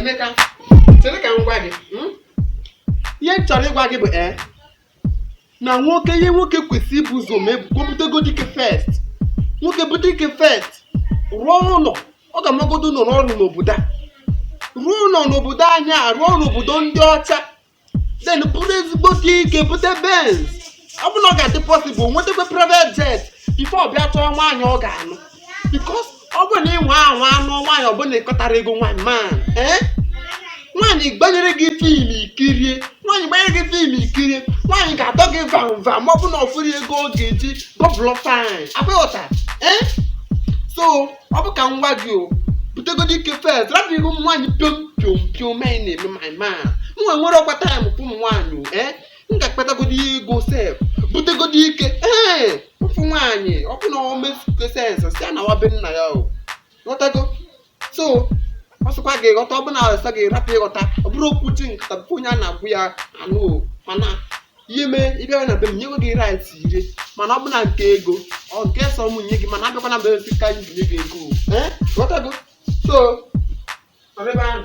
Emeka, chere ka m gwa gị. Ihe m chọrọ ịgwa gị bụ na nwoke ihe nwoke kwesịrị ibu ụzọ mee bụ butego dike first. Nwoke bute ike first. Rụọ ụlọ. Ọ ga-amagodo ụlọ n'ọrụ n'obodo a. Rụọ ụlọ n'obodo anyị a, rụọ n'obodo ndị ọcha. Then bụrụ ezigbo ike bute Benz. Ọ bụ na ọ ga-adị possible nwetakwa private jet before ọ bịa chọọ nwaanyị ọ ga-anụ. Because ọ bụ na ịnwe anụ nwaanyị ọ bụla ịkọtara ego nwaanyị man. Nwaanyị gbanyere gị fim ikirie. Nwaanyị ga-atọ gị vam ma ọ bụ na ọ fụrụ ego ọ ga-eji gọbụlọ fine. Akpịghọta. So ọ bụ ka m gwa gị o butegodi ike first. Rapụ ihu nwaanyị piom mee na-eme my man. Nwa nwere ọkwa time fụ m nwaanyị m ga-akpatagodi ego sef butegodi ike ụfụ nwaanyị ọ bụ na o mefuke sensị si a na wabe nna ya o ghọtago. So ọ sịkwa gị ghọta ọ bụ na ọsa gị rapụ ịghọta ọ bụrụ okwu chi nkata bụ onye a na-agwụ ya anụ mana ihe mee ịbịawa na be m nyewe gị right ire mana ọ bụ na nke ego ọ nke sọ m nye gị mana abịakwa na be esi ka anyị binye gị ego ghọtago. So ọbịba ahụ